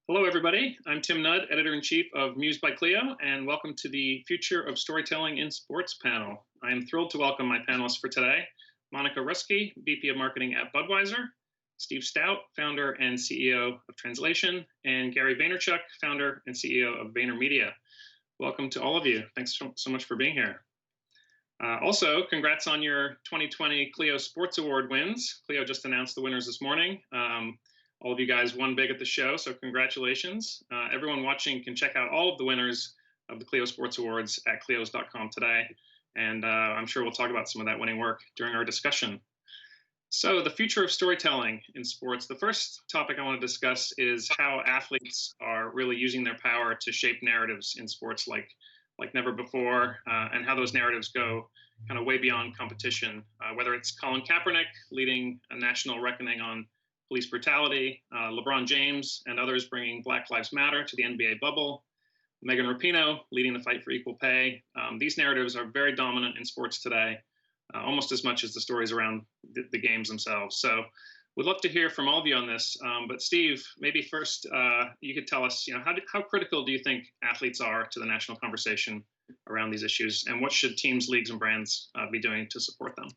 Hello, everybody. I'm Tim Nudd, Editor-in-Chief of Muse by Clio, and welcome to the Future of Storytelling in Sports panel. I am thrilled to welcome my panelists for today, Monica Rustgi, VP of Marketing at Budweiser, Steve Stoute, founder and CEO of Translation, and Gary Vaynerchuk, founder and CEO of VaynerMedia. Welcome to all of you. Thanks so much for being here. Also, congrats on your 2020 Clio Sports Award wins. Clio just announced the winners this morning. All of you guys won big at the show, so congratulations. Everyone watching can check out all of the winners of the Clio Sports Awards at clios.com today, and I'm sure we'll talk about some of that winning work during our discussion. So the future of storytelling in sports. The first topic I want to discuss is how athletes are really using their power to shape narratives in sports like never before, and how those narratives go kind of way beyond competition, whether it's Colin Kaepernick leading a national reckoning on police brutality, LeBron James and others bringing Black Lives Matter to the NBA bubble, Megan Rapinoe leading the fight for equal pay. These narratives are very dominant in sports today, almost as much as the stories around the games themselves. So we'd love to hear from all of you on this. But Steve, maybe first you could tell us, how critical do you think athletes are to the national conversation around these issues, and what should teams, leagues, and brands be doing to support them?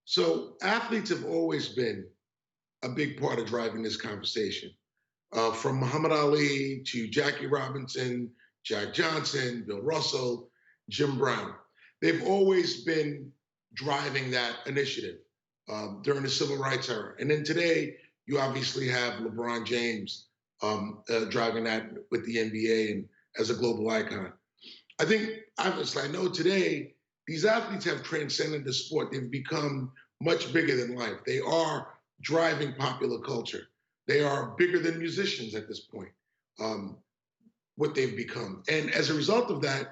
So athletes have always been a big part of driving this conversation. From Muhammad Ali to Jackie Robinson, Jack Johnson, Bill Russell, Jim Brown. They've always been driving that initiative during the civil rights era. And then today, you obviously have LeBron James driving that with the NBA and as a global icon. I think, obviously, I know today, these athletes have transcended the sport. They've become much bigger than life. They are driving popular culture. They are bigger than musicians at this point, what they've become. And as a result of that,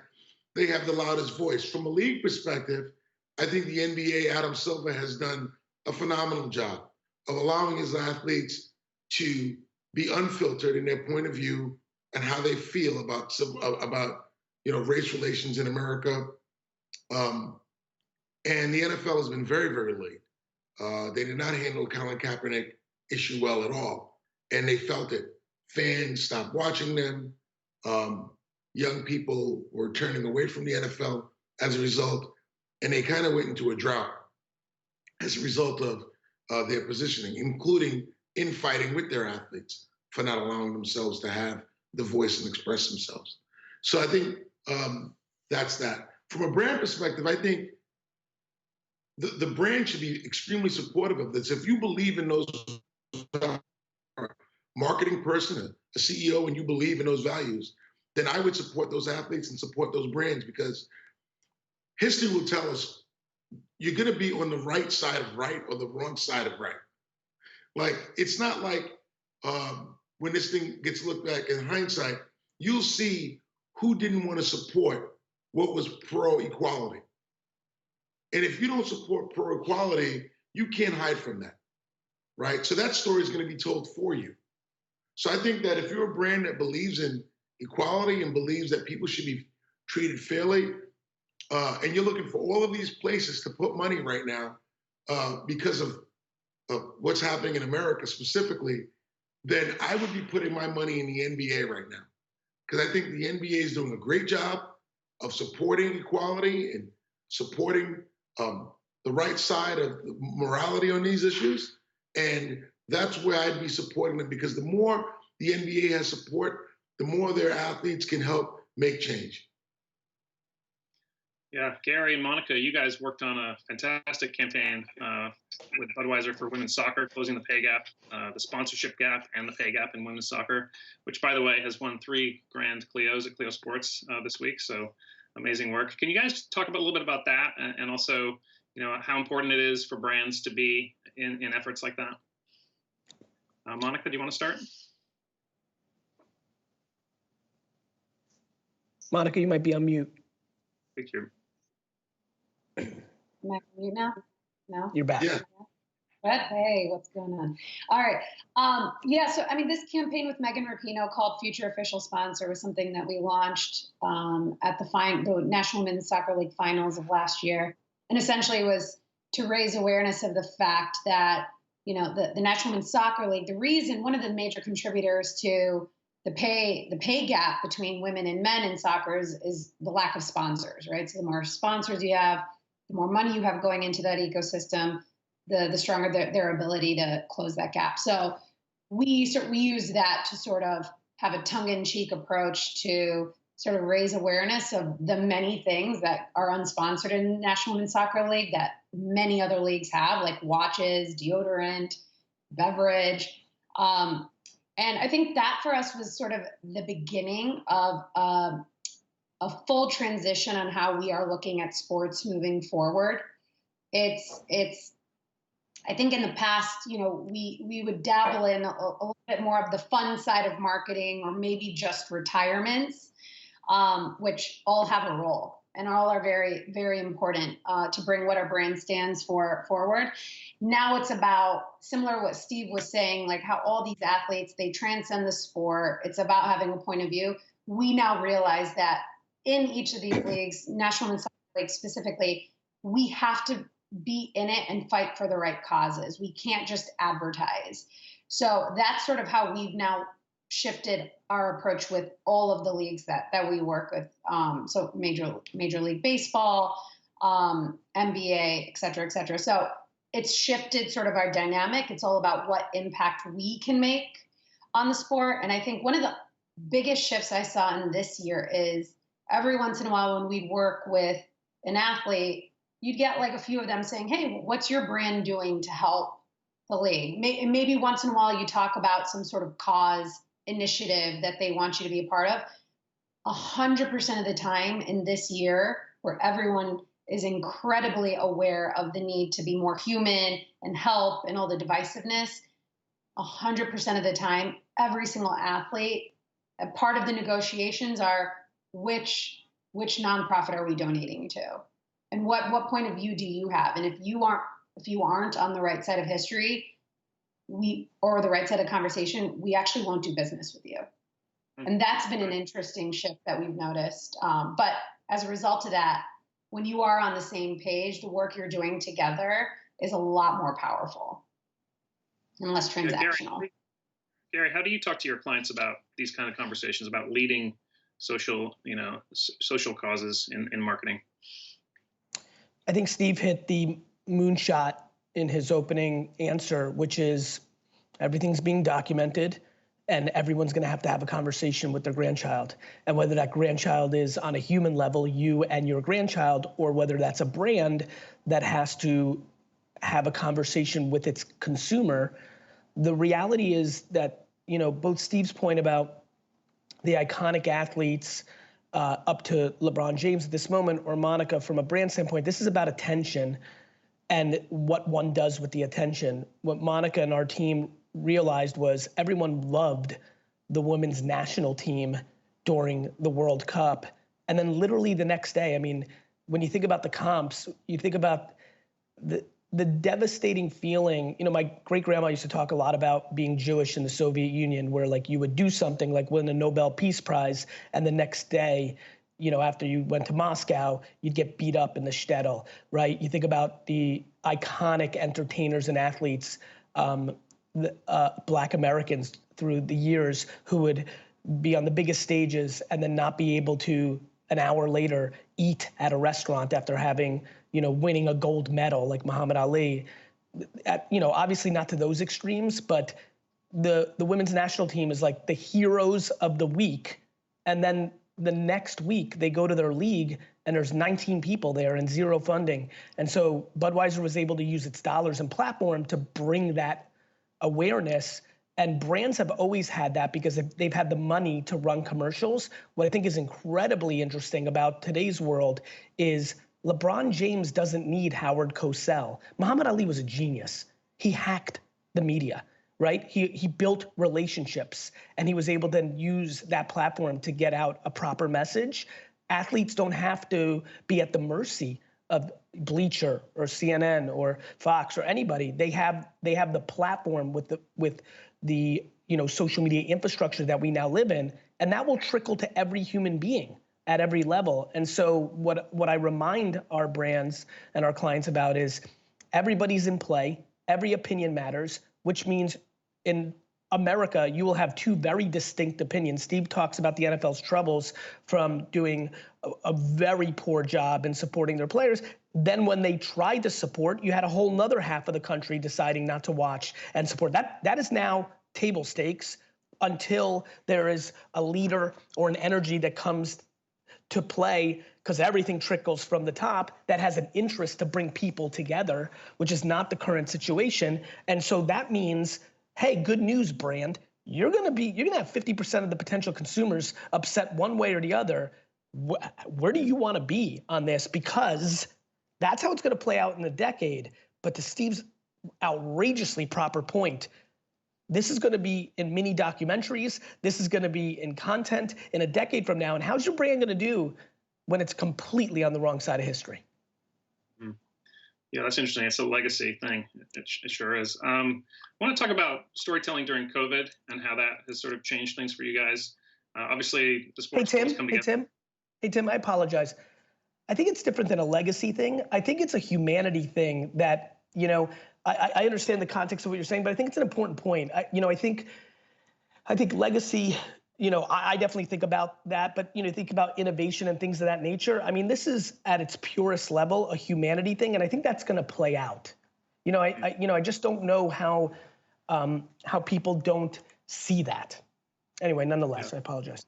they have the loudest voice. From a league perspective, I think the NBA, Adam Silver, has done a phenomenal job of allowing his athletes to be unfiltered in their point of view and how they feel about race relations in America. And the NFL has been very, very late. They did not handle Colin Kaepernick issue well at all, and they felt it. Fans stopped watching them. Young people were turning away from the NFL as a result, and they kind of went into a drought as a result of their positioning, including infighting with their athletes for not allowing themselves to have the voice and express themselves. So I think that's that. From a brand perspective, I think the brand should be extremely supportive of this. If you believe in those marketing person, a CEO, and you believe in those values, then I would support those athletes and support those brands, because history will tell us you're going to be on the right side of right or the wrong side of right. Like, it's not like when this thing gets looked back in hindsight, you'll see who didn't want to support what was pro-equality. And if you don't support pro-equality, you can't hide from that, right? So that story is going to be told for you. So I think that if you're a brand that believes in equality and believes that people should be treated fairly, and you're looking for all of these places to put money right now because of what's happening in America specifically, then I would be putting my money in the NBA right now. Because I think the NBA is doing a great job of supporting equality and supporting the right side of morality on these issues. And that's where I'd be supporting them, because the more the NBA has support, the more their athletes can help make change. Yeah, Gary and Monica, you guys worked on a fantastic campaign with Budweiser for women's soccer, closing the pay gap, the sponsorship gap, and the pay gap in women's soccer, which, by the way, has won 3 grand Clios at Clio Sports this week. So amazing work. Can you guys talk a little bit about that, and also, how important it is for brands to be in efforts like that? Monica, do you want to start? Monica, you might be on mute. Thank you. Am I on mute now? No? You're back. Yeah. What? Hey, what's going on? All right. So, this campaign with Megan Rapinoe called Future Official Sponsor was something that we launched at the National Women's Soccer League finals of last year. And essentially was to raise awareness of the fact that the National Women's Soccer League, the reason, one of the major contributors to the pay gap between women and men in soccer is the lack of sponsors, right? So the more sponsors you have, the more money you have going into that ecosystem, the stronger their ability to close that gap. So we use that to sort of have a tongue-in-cheek approach to sort of raise awareness of the many things that are unsponsored in the National Women's Soccer League that many other leagues have, like watches, deodorant, beverage. And I think that for us was sort of the beginning of a full transition on how we are looking at sports moving forward. I think in the past, we would dabble in a little bit more of the fun side of marketing, or maybe just retirements, which all have a role and all are very, very important to bring what our brand stands for forward. Now it's about, similar to what Steve was saying, like how all these athletes, they transcend the sport. It's about having a point of view. We now realize that in each of these leagues, National Women's Soccer League specifically, we have to be in it and fight for the right causes. We can't just advertise. So that's sort of how we've now shifted our approach with all of the leagues that we work with. So Major League Baseball, NBA, et cetera, et cetera. So it's shifted sort of our dynamic. It's all about what impact we can make on the sport. And I think one of the biggest shifts I saw in this year is every once in a while when we'd work with an athlete, you'd get like a few of them saying, hey, what's your brand doing to help the league? Maybe once in a while you talk about some sort of cause initiative that they want you to be a part of. 100% of the time in this year, where everyone is incredibly aware of the need to be more human and help and all the divisiveness, 100% of the time, every single athlete, a part of the negotiations are which nonprofit are we donating to? And what point of view do you have? And if you aren't on the right side of history, or the right side of conversation, we actually won't do business with you. And that's been an interesting shift that we've noticed. But as a result of that, when you are on the same page, the work you're doing together is a lot more powerful and less transactional. Gary, how do you talk to your clients about these kind of conversations about leading social causes in marketing? I think Steve hit the moonshot in his opening answer, which is everything's being documented and everyone's going to have a conversation with their grandchild. And whether that grandchild is on a human level, you and your grandchild, or whether that's a brand that has to have a conversation with its consumer, the reality is that, both Steve's point about the iconic athletes up to LeBron James at this moment, or Monica from a brand standpoint, this is about attention and what one does with the attention. What Monica and our team realized was everyone loved the women's national team during the World Cup. And then literally the next day, I mean, when you think about the comps, you think about the devastating feeling. My great grandma used to talk a lot about being Jewish in the Soviet Union, where like you would do something like win a Nobel Peace Prize, and the next day, after you went to Moscow, you'd get beat up in the shtetl, right? You think about the iconic entertainers and athletes, Black Americans through the years, who would be on the biggest stages and then not be able to, an hour later, eat at a restaurant after having, winning a gold medal like Muhammad Ali. Obviously not to those extremes, but the women's national team is like the heroes of the week. And then the next week they go to their league and there's 19 people there and zero funding. And so Budweiser was able to use its dollars and platform to bring that awareness. And brands have always had that because they've had the money to run commercials. What I think is incredibly interesting about today's world is LeBron James doesn't need Howard Cosell. Muhammad Ali was a genius. He hacked the media, right? He built relationships, and he was able to then use that platform to get out a proper message. Athletes don't have to be at the mercy of Bleacher or CNN or Fox or anybody. They have the platform with the social media infrastructure that we now live in, and that will trickle to every human being at every level. And so what I remind our brands and our clients about is everybody's in play. every opinion matters, which means in America, you will have two very distinct opinions. Steve talks about the NFL's troubles from doing a very poor job in supporting their players. Then when they tried to support, you had a whole nother half of the country deciding not to watch and support. That is now table stakes until there is a leader or an energy that comes to play, because everything trickles from the top, that has an interest to bring people together, which is not the current situation. And so that means, hey, good news, brand, you're gonna have 50% of the potential consumers upset one way or the other. Where do you wanna be on this? Because that's how it's gonna play out in a decade. But to Steve's outrageously proper point, this is gonna be in mini documentaries, this is gonna be in content in a decade from now, and how's your brand gonna do when it's completely on the wrong side of history? Yeah, that's interesting. It's a legacy thing. It sure is. I want to talk about storytelling during COVID and how that has sort of changed things for you guys. Obviously, the sports teams come together. Hey, Tim, I apologize. I think it's different than a legacy thing. I think it's a humanity thing that, I understand the context of what you're saying, but I think it's an important point. I think legacy, I definitely think about that, but think about innovation and things of that nature. I mean, this is at its purest level a humanity thing, and I think that's going to play out. I just don't know how people don't see that. Anyway, nonetheless, yeah. I apologize.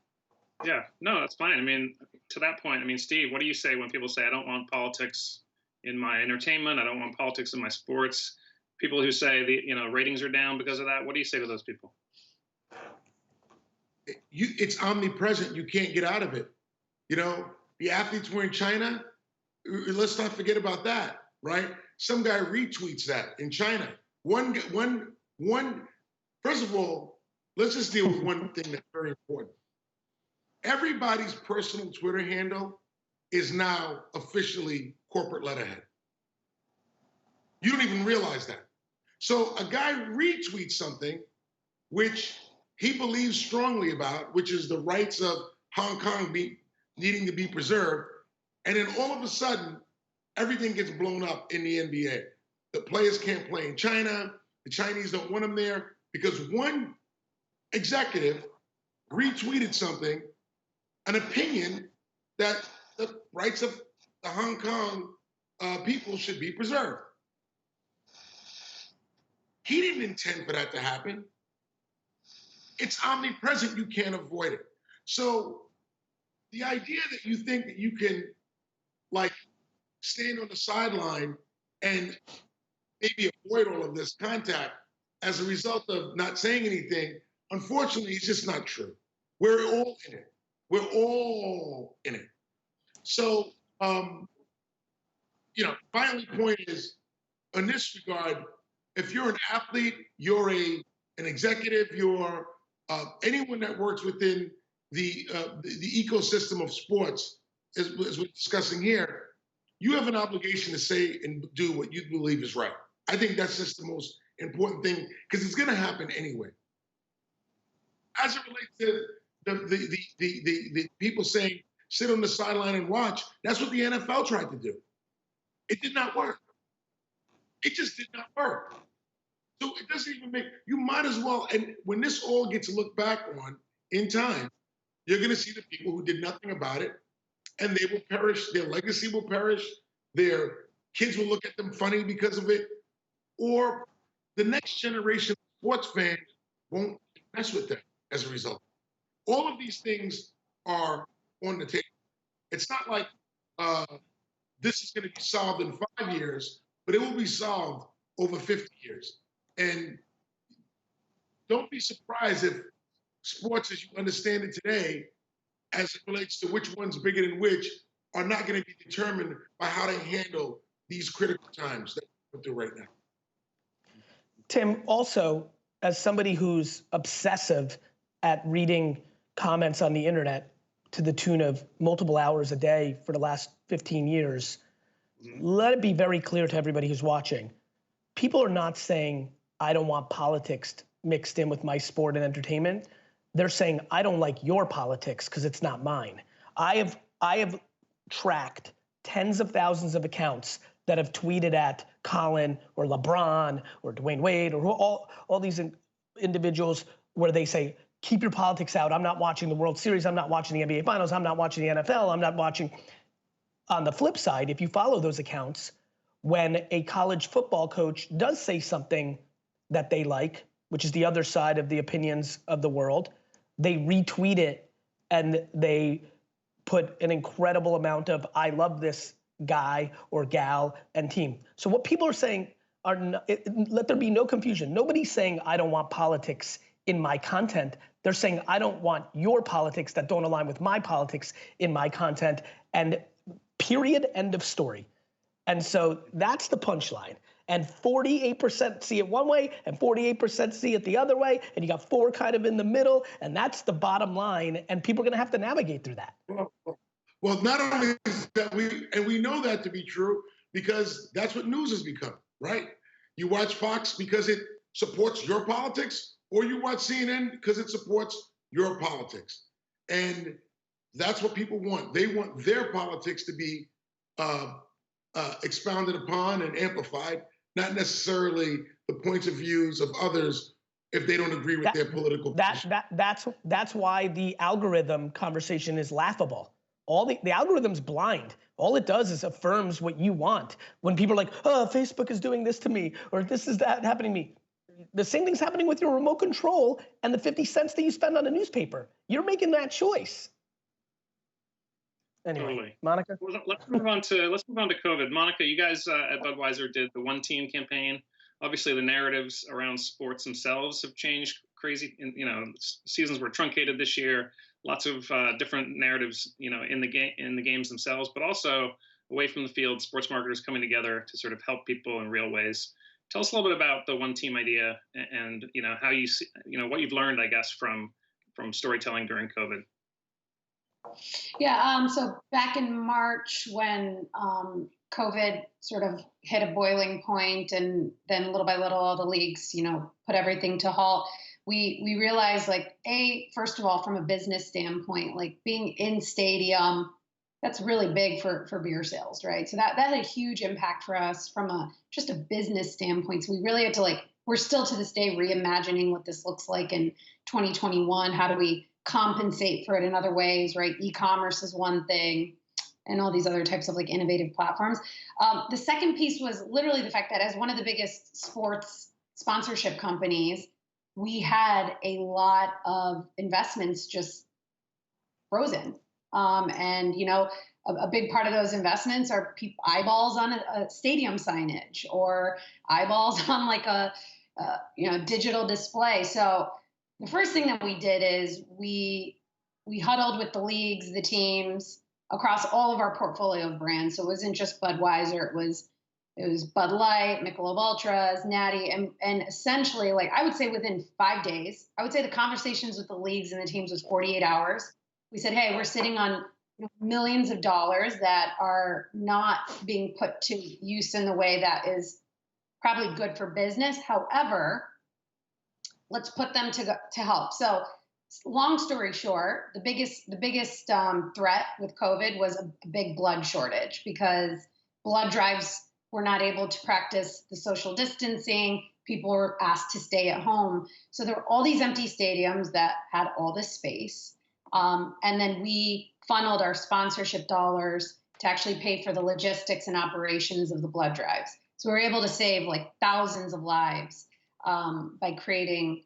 Yeah, no, that's fine. I mean, to that point, Steve, what do you say when people say, I don't want politics in my entertainment, I don't want politics in my sports? People who say ratings are down because of that, what do you say to those people? It's omnipresent. You can't get out of it. The athletes were in China. Let's not forget about that, right? Some guy retweets that in China. First of all, let's just deal with one thing that's very important. Everybody's personal Twitter handle is now officially corporate letterhead. You don't even realize that. So a guy retweets something which he believes strongly about, which is the rights of Hong Kong needing to be preserved. And then all of a sudden, everything gets blown up in the NBA. The players can't play in China. The Chinese don't want them there because one executive retweeted something, an opinion that the rights of the Hong Kong people should be preserved. He didn't intend for that to happen. It's omnipresent, you can't avoid it. So the idea that you think that you can stand on the sideline and maybe avoid all of this contact as a result of not saying anything, unfortunately, it's just not true. We're all in it. We're all in it. So, my only point is, in this regard, if you're an athlete, you're an executive, you're anyone that works within the ecosystem of sports, as we're discussing here, you have an obligation to say and do what you believe is right. I think that's just the most important thing, because it's going to happen anyway. As it relates to the people saying, sit on the sideline and watch, that's what the NFL tried to do. It did not work. It just did not work. So it doesn't even you might as well, and when this all gets looked back on in time, you're going to see the people who did nothing about it, and they will perish, their legacy will perish, their kids will look at them funny because of it, or the next generation of sports fans won't mess with them as a result. All of these things are on the table. It's not like this is going to be solved in 5 years, but it will be solved over 50 years. And don't be surprised if sports as you understand it today, as it relates to which one's bigger than which, are not going to be determined by how they handle these critical times that we're through right now. Tim, also, as somebody who's obsessive at reading comments on the internet to the tune of multiple hours a day for the last 15 years, let it be very clear to everybody who's watching. People are not saying, I don't want politics mixed in with my sport and entertainment. They're saying, I don't like your politics because it's not mine. I have tracked tens of thousands of accounts that have tweeted at Colin or LeBron or Dwayne Wade or all these individuals where they say, keep your politics out. I'm not watching the World Series. I'm not watching the NBA Finals. I'm not watching the NFL. I'm not watching. On the flip side, if you follow those accounts, when a college football coach does say something that they like, which is the other side of the opinions of the world, they retweet it and they put an incredible amount of I love this guy or gal and team. So what people are saying are, let there be no confusion. Nobody's saying I don't want politics in my content. They're saying I don't want your politics that don't align with my politics in my content, and period, end of story. And so that's the punchline. And 48% see it one way and 48% see it the other way. And you got 4 kind of in the middle, and that's the bottom line. And people are gonna have to navigate through that. Well, not only that, we know that to be true because that's what news has become, right? You watch Fox because it supports your politics, or you watch CNN because it supports your politics. And that's what people want. They want their politics to be expounded upon and amplified, not necessarily the points of views of others if they don't agree with their political position. That's why the algorithm conversation is laughable. The algorithm's blind. All it does is affirms what you want. When people are like, oh, Facebook is doing this to me, or this is that happening to me. The same thing's happening with your remote control and the 50 cents that you spend on a newspaper. You're making that choice. Anyway, totally. Monica? Well, let's move on to COVID. Monica, you guys at Budweiser did the One Team campaign. Obviously, the narratives around sports themselves have changed crazy. Seasons were truncated this year. Lots of different narratives, in the games themselves, but also away from the field. Sports marketers coming together to sort of help people in real ways. Tell us a little bit about the One Team idea and how you see, what you've learned, I guess, from storytelling during COVID. Yeah, so back in March when COVID sort of hit a boiling point, and then little by little all the leagues, put everything to halt, we realized, like, first of all, from a business standpoint, like being in stadium, that's really big for beer sales, right? So that had a huge impact for us from just a business standpoint. So we really had to, we're still to this day reimagining what this looks like in 2021. How do we compensate for it in other ways, right? E-commerce is one thing, and all these other types of innovative platforms. The second piece was literally the fact that as one of the biggest sports sponsorship companies, we had a lot of investments just frozen. And a big part of those investments are eyeballs on a stadium signage, or eyeballs on a digital display. So the first thing that we did is we huddled with the leagues, the teams across all of our portfolio of brands. So it wasn't just Budweiser. It was Bud Light, Michelob Ultras, Natty, and essentially, I would say within 5 days, I would say the conversations with the leagues and the teams was 48 hours. We said, hey, we're sitting on millions of dollars that are not being put to use in the way that is probably good for business. However, let's put them to help. So long story short, the biggest threat with COVID was a big blood shortage, because blood drives were not able to practice the social distancing. People were asked to stay at home. So there were all these empty stadiums that had all this space. And then we funneled our sponsorship dollars to actually pay for the logistics and operations of the blood drives. So we were able to save thousands of lives by creating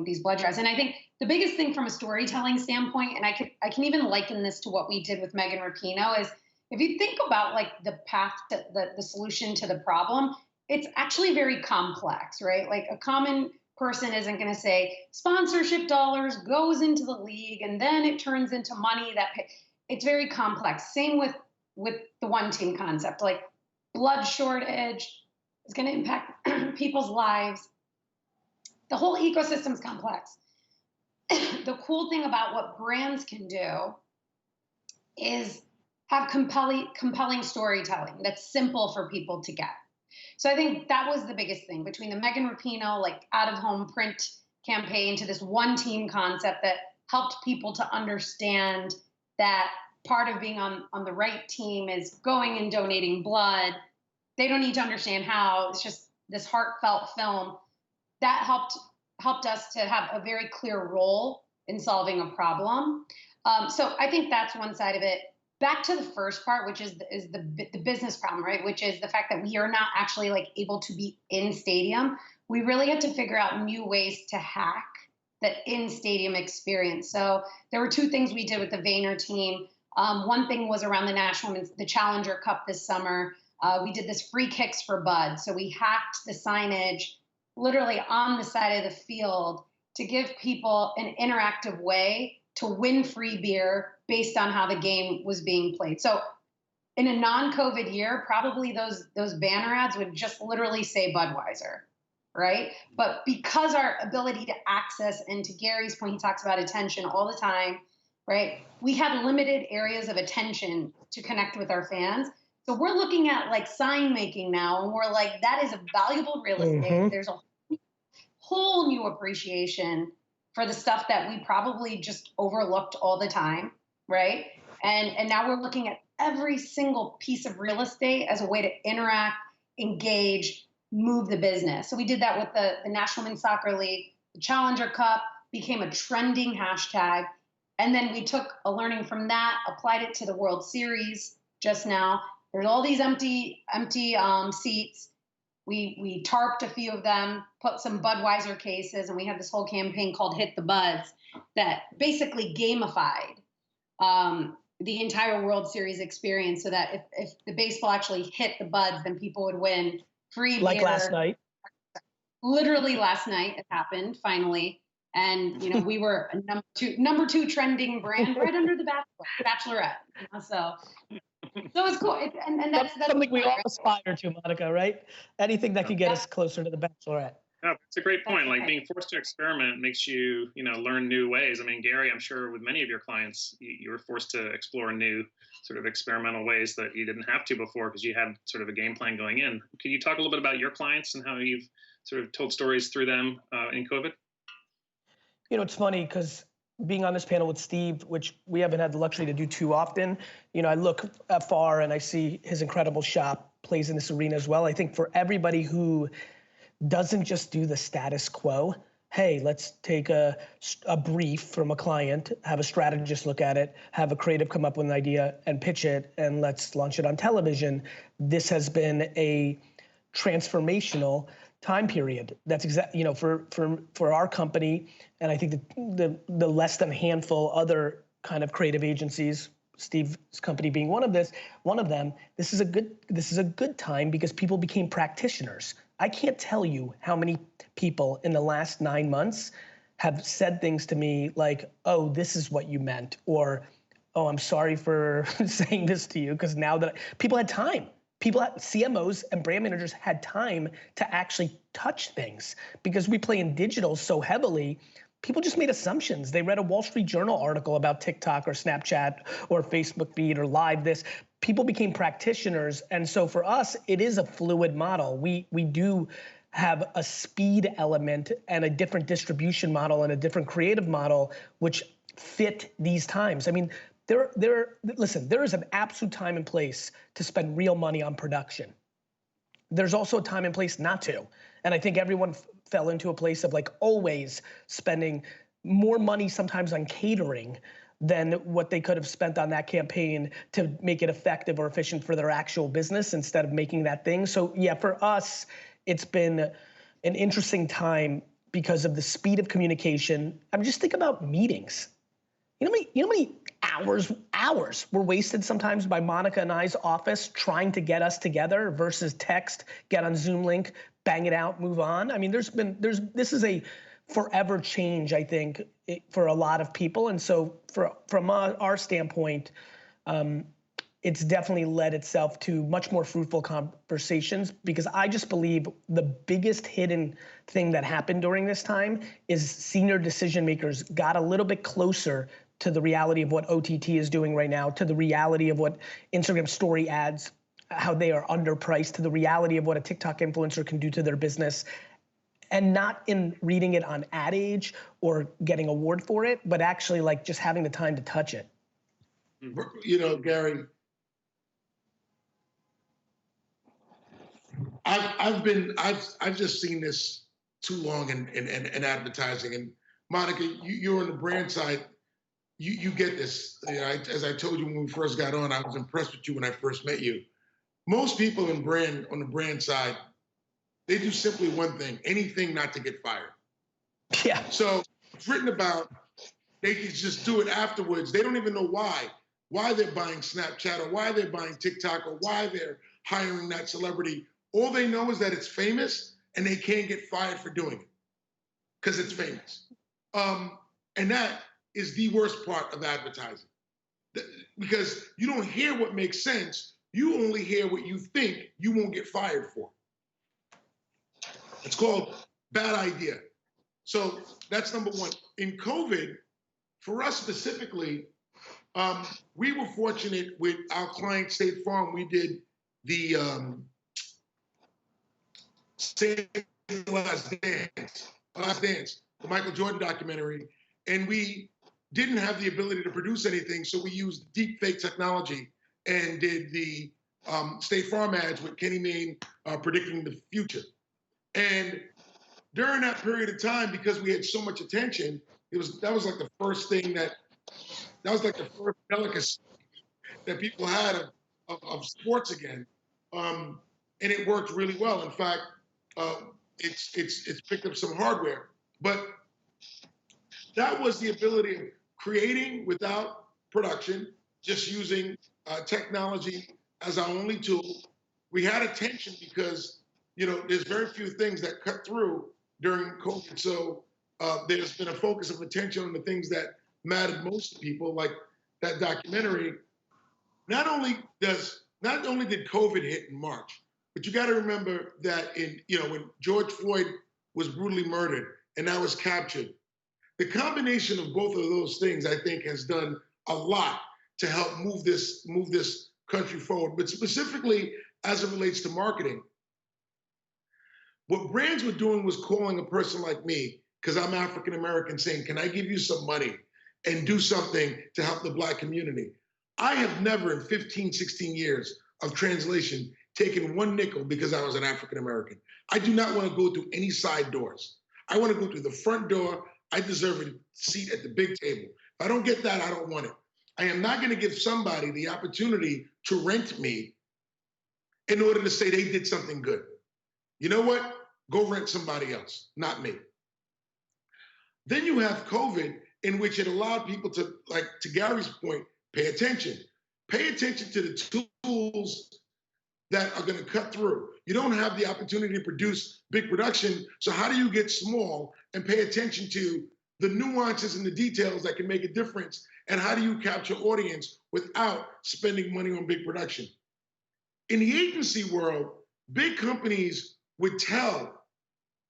these blood drives. And I think the biggest thing from a storytelling standpoint, and I can even liken this to what we did with Megan Rapinoe, is if you think about the path to the solution to the problem, it's actually very complex, right? A common person isn't going to say sponsorship dollars goes into the league and then it turns into money it's very complex. Same with the One Team concept. Blood shortage is going to impact people's lives. The whole ecosystem is complex. The cool thing about what brands can do is have compelling storytelling that's simple for people to get. So I think that was the biggest thing between the Megan Rapinoe out-of-home print campaign to this One Team concept that helped people to understand that part of being on the right team is going and donating blood, they don't need to understand how. It's just this heartfelt film that helped us to have a very clear role in solving a problem. So I think that's one side of it. Back to the first part, which is the business problem, right? Which is the fact that we are not actually like able to be in stadium. We really had to figure out new ways to hack that in-stadium experience. So there were two things we did with the Vayner team. One thing was around the Challenger Cup this summer. We did this free kicks for Bud. So we hacked the signage literally on the side of the field to give people an interactive way to win free beer based on how the game was being played. So in a non-COVID year, probably those banner ads would just literally say Budweiser, right? But because our ability to access, and to Gary's point, he talks about attention all the time, right? We had limited areas of attention to connect with our fans. So we're looking at like sign making now, and we're like, that is a valuable real estate. There's a whole new appreciation for the stuff that we probably just overlooked all the time, right? And now we're looking at every single piece of real estate as a way to interact, engage, move the business. So we did that with the National Men's Soccer League. The Challenger Cup became a trending hashtag. And then we took a learning from that, applied it to the World Series just now. There's all these empty seats. We tarped a few of them, put some Budweiser cases, and we had this whole campaign called Hit the Buds that basically gamified the entire World Series experience, so that if the baseball actually hit the Buds, then people would win free like beer. last night. Literally last night it happened finally, and we were a number two trending brand right under the Bachelorette. So it's cool, and that's something we all aspire to, Monica. Right? Anything that could get us closer to the Bachelorette. Yeah, it's a great point. Like being forced to experiment makes you, learn new ways. I mean, Gary, I'm sure with many of your clients, you were forced to explore new sort of experimental ways that you didn't have to before because you had sort of a game plan going in. Can you talk a little bit about your clients and how you've sort of told stories through them in COVID? It's funny because being on this panel with Steve, which we haven't had the luxury to do too often, I look afar and I see his incredible shop plays in this arena as well. I think for everybody who doesn't just do the status quo, hey, let's take a brief from a client, have a strategist look at it, have a creative come up with an idea and pitch it, and let's launch it on television. This has been a transformational time period. That's exactly, for our company, and I think the less than handful other kind of creative agencies, Steve's company being one of them, this is a good time because people became practitioners. I can't tell you how many people in the last 9 months have said things to me like, oh, this is what you meant, or, oh, I'm sorry for saying this to you, because now that people had time. CMOs and brand managers had time to actually touch things because we play in digital so heavily. People just made assumptions. They read a Wall Street Journal article about TikTok or Snapchat or Facebook feed or live this. People became practitioners. And so for us, it is a fluid model. We do have a speed element and a different distribution model and a different creative model, which fit these times. I mean, listen, there is an absolute time and place to spend real money on production. There's also a time and place not to. And I think everyone fell into a place of like always spending more money sometimes on catering than what they could have spent on that campaign to make it effective or efficient for their actual business instead of making that thing. So yeah, for us, it's been an interesting time because of the speed of communication. I mean, just think about meetings. You know how many hours were wasted sometimes by Monica and I's office trying to get us together versus text, get on Zoom link, bang it out, move on. I mean, this is a forever change, I think, for a lot of people. And so from our standpoint, it's definitely led itself to much more fruitful conversations because I just believe the biggest hidden thing that happened during this time is senior decision makers got a little bit closer to the reality of what OTT is doing right now, to the reality of what Instagram story ads, how they are underpriced, to the reality of what a TikTok influencer can do to their business, and not in reading it on Ad Age or getting award for it, but actually like just having the time to touch it. Gary, I've just seen this too long in advertising. And Monica, you're on the brand side. You get this. You know, as I told you when we first got on, I was impressed with you when I first met you. Most people on the brand side, they do simply one thing: anything not to get fired. Yeah. So it's written about. They can just do it afterwards. They don't even know why they're buying Snapchat or why they're buying TikTok or why they're hiring that celebrity. All they know is that it's famous and they can't get fired for doing it because it's famous. And that is the worst part of advertising, because you don't hear what makes sense. You only hear what you think you won't get fired for. It's called bad idea. So that's number one. In COVID, for us specifically, we were fortunate with our client State Farm. We did the Last Dance, the Michael Jordan documentary, and we didn't have the ability to produce anything, so we used deep fake technology and did the State Farm ads with Kenny Mayne predicting the future. And during that period of time, because we had so much attention, that was like the first thing that was like the first delicacy that people had of sports again, and it worked really well. In fact, it's picked up some hardware, but that was the ability of creating without production, just using technology as our only tool. We had attention because, you know, there's very few things that cut through during COVID. So there's been a focus of attention on the things that mattered most to people, like that documentary. Not only did COVID hit in March, but you got to remember that when George Floyd was brutally murdered and that was captured, the combination of both of those things, I think, has done a lot to help move this country forward. But specifically as it relates to marketing, what brands were doing was calling a person like me, because I'm African American, saying, can I give you some money and do something to help the Black community? I have never in 15, 16 years of translation taken one nickel because I was an African American. I do not want to go through any side doors. I want to go through the front door. I deserve a seat at the big table. If I don't get that, I don't want it. I am not going to give somebody the opportunity to rent me in order to say they did something good. You know what? Go rent somebody else, not me. Then you have COVID, in which it allowed people to, like to Gary's point, pay attention. Pay attention to the tools that are going to cut through. You don't have the opportunity to produce big production, so how do you get small and pay attention to the nuances and the details that can make a difference, and how do you capture audience without spending money on big production? In the agency world, big companies would tell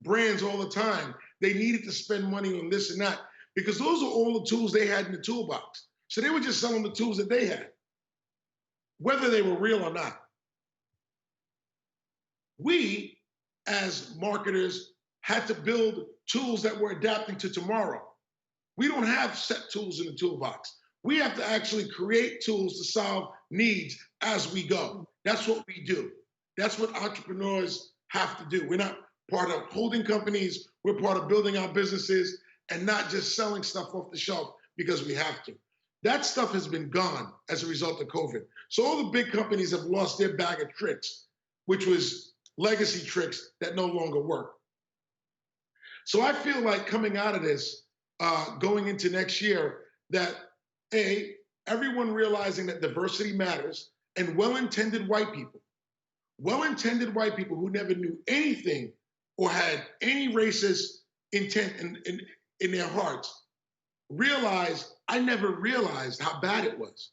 brands all the time they needed to spend money on this and that, because those are all the tools they had in the toolbox. So they were just selling the tools that they had, whether they were real or not. We, as marketers, had to build tools that were adapting to tomorrow. We don't have set tools in the toolbox. We have to actually create tools to solve needs as we go. That's what we do. That's what entrepreneurs have to do. We're not part of holding companies. We're part of building our businesses and not just selling stuff off the shelf because we have to. That stuff has been gone as a result of COVID. So all the big companies have lost their bag of tricks, which was legacy tricks that no longer work. So I feel like coming out of this, going into next year, that everyone realizing that diversity matters, and well-intended white people who never knew anything or had any racist intent in their hearts, realize I never realized how bad it was.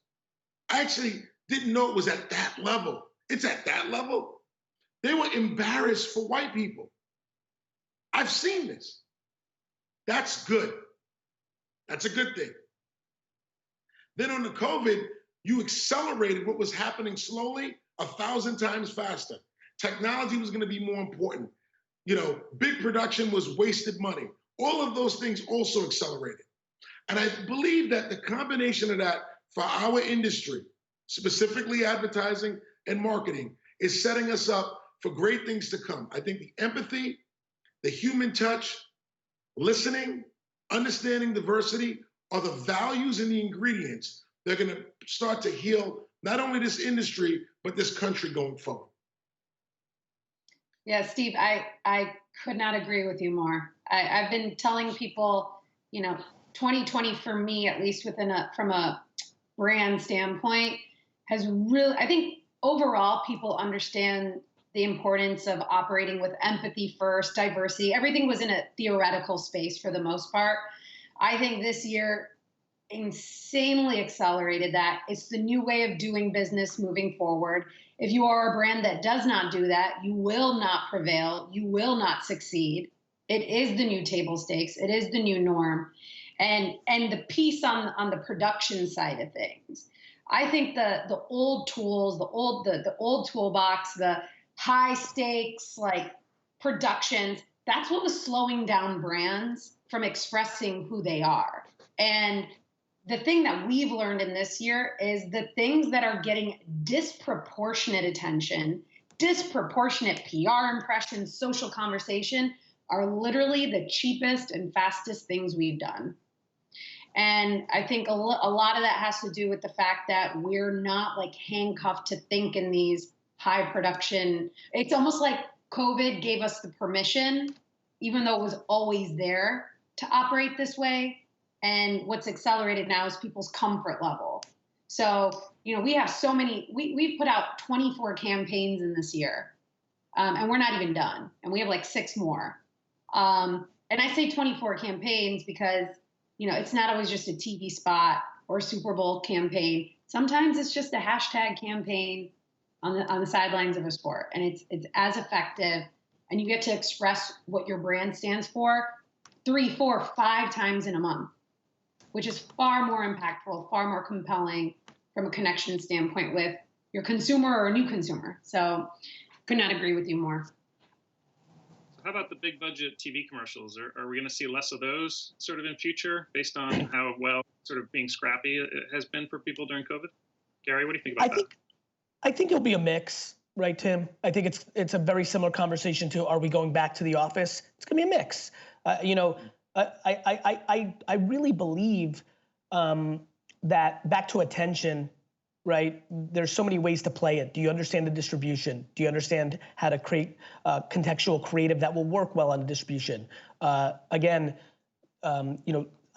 I actually didn't know it was at that level. It's at that level. They were embarrassed for white people. I've seen this. That's good. That's a good thing. Then on the COVID, you accelerated what was happening slowly 1,000 times faster. Technology was going to be more important. You know, big production was wasted money. All of those things also accelerated. And I believe that the combination of that for our industry, specifically advertising and marketing, is setting us up for great things to come. I think the empathy, the human touch, listening, understanding diversity are the values and the ingredients that are going to start to heal not only this industry, but this country going forward. Yeah, Steve, I could not agree with you more. I've been telling people, 2020 for me, at least from a brand standpoint, has really, I think overall people understand the importance of operating with empathy first, diversity. Everything was in a theoretical space for the most part. I think this year insanely accelerated that. It's the new way of doing business moving forward. If you are a brand that does not do that, you will not prevail. You will not succeed. It is the new table stakes. It is the new norm. And the piece on the production side of things, I think the old tools, the old toolbox, the high stakes like productions, that's what was slowing down brands from expressing who they are. And the thing that we've learned in this year is the things that are getting disproportionate attention, disproportionate PR impressions, social conversation, are literally the cheapest and fastest things we've done. And I think a lot of that has to do with the fact that we're not like handcuffed to think in these high production. It's almost like COVID gave us the permission, even though it was always there, to operate this way. And what's accelerated now is people's comfort level. So, we have so many, we've put out 24 campaigns in this year, and we're not even done. And we have like 6 more. And I say 24 campaigns because, it's not always just a TV spot or a Super Bowl campaign. Sometimes it's just a hashtag campaign on the sidelines of a sport. And it's as effective, and you get to express what your brand stands for 3, 4, 5 times in a month, which is far more impactful, far more compelling from a connection standpoint with your consumer or a new consumer. So could not agree with you more. So how about the big budget TV commercials? Are we going to see less of those sort of in future based on how well sort of being scrappy it has been for people during COVID? Gary, what do you think about that? I think it'll be a mix, right, Tim? I think it's a very similar conversation to, are we going back to the office? It's going to be a mix. I really believe that back to attention, right? There's so many ways to play it. Do you understand the distribution? Do you understand how to create contextual creative that will work well on the distribution? I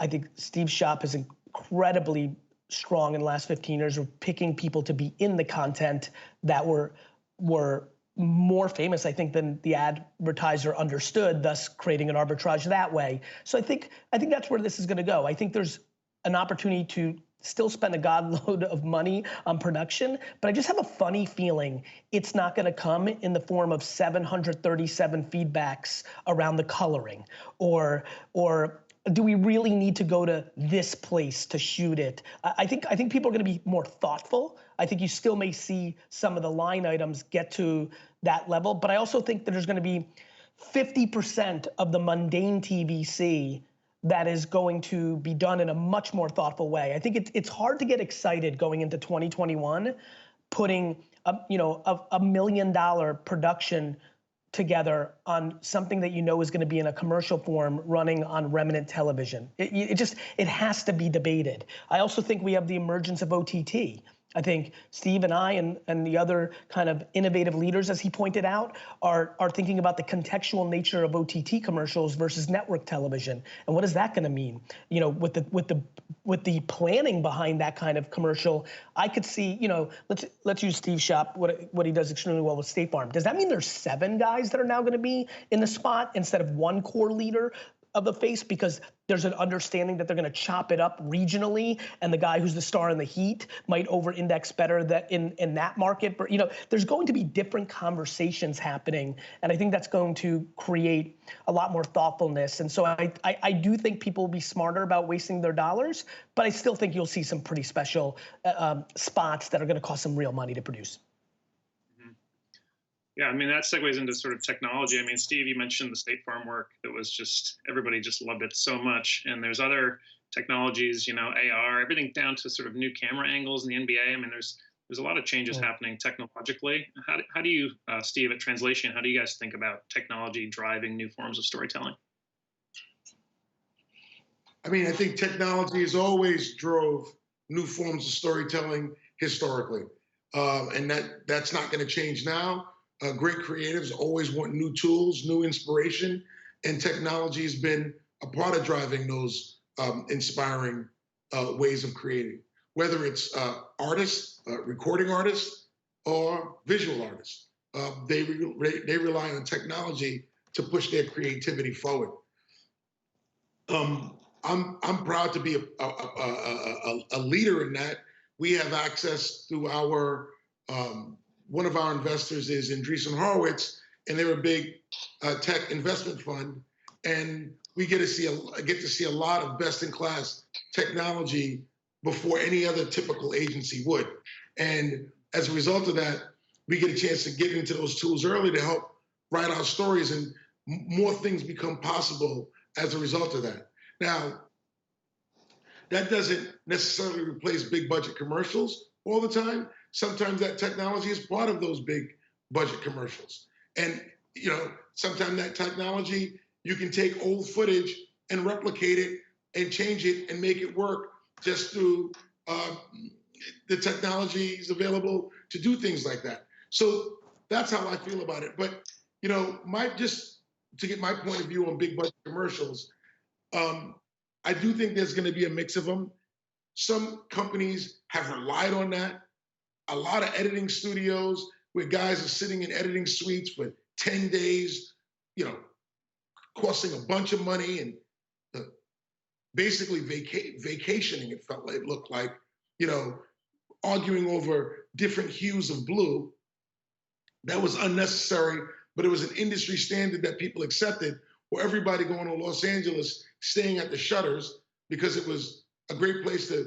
think Steve's shop is incredibly strong in the last 15 years. We're picking people to be in the content that were more famous, I think, than the advertiser understood, thus creating an arbitrage that way. So I think that's where this is going to go. I think there's an opportunity to still spend a godload of money on production, but I just have a funny feeling it's not going to come in the form of 737 feedbacks around the coloring, or do we really need to go to this place to shoot it? I think people are going to be more thoughtful. I think you still may see some of the line items get to that level, but I also think that there's going to be 50% of the mundane TVC that is going to be done in a much more thoughtful way. I think it's hard to get excited going into 2021, putting $1 million production together on something that is going to be in a commercial form running on remnant television. It has to be debated. I also think we have the emergence of OTT. I think Steve and I and the other kind of innovative leaders, as he pointed out, are thinking about the contextual nature of OTT commercials versus network television, and what is that going to mean? With the planning behind that kind of commercial, I could see. Let's use Steve's shop. What he does extremely well with State Farm. Does that mean there's 7 guys that are now going to be in the spot instead of 1 core leader of the face, because there's an understanding that they're going to chop it up regionally, and the guy who's the star in the heat might over-index better that in that market. But there's going to be different conversations happening, and I think that's going to create a lot more thoughtfulness. And so I do think people will be smarter about wasting their dollars, but I still think you'll see some pretty special spots that are going to cost some real money to produce. Yeah, I mean, that segues into sort of technology. I mean, Steve, you mentioned the State Farm work that was just, everybody just loved it so much. And there's other technologies, AR, everything down to sort of new camera angles in the NBA. I mean, there's there's a lot of changes happening technologically. How do you, Steve, at Translation, how do you guys think about technology driving new forms of storytelling? I mean, I think technology has always drove new forms of storytelling historically. And that's not going to change now. Great creatives always want new tools, new inspiration, and technology has been a part of driving those inspiring ways of creating, whether it's artists, recording artists, or visual artists. They rely on technology to push their creativity forward. I'm proud to be a leader in that. We have access through our one of our investors is Andreessen Horowitz, and they're a big tech investment fund, and we get to see a lot of best-in-class technology before any other typical agency would. And as a result of that, we get a chance to get into those tools early to help write our stories, and more things become possible as a result of that. Now, that doesn't necessarily replace big budget commercials all the time. Sometimes that technology is part of those big budget commercials. And, you know, sometimes that technology, you can take old footage and replicate it and change it and make it work just through the technologies available to do things like that. So that's how I feel about it. But, you know, just to get my point of view on big budget commercials, I do think there's going to be a mix of them. Some companies have relied on that. A lot of editing studios where guys are sitting in editing suites for 10 days, you know, costing a bunch of money and basically vacationing, it looked like, you know, arguing over different hues of blue. That was unnecessary, but it was an industry standard that people accepted, or everybody going to Los Angeles, staying at the Shutters because it was a great place to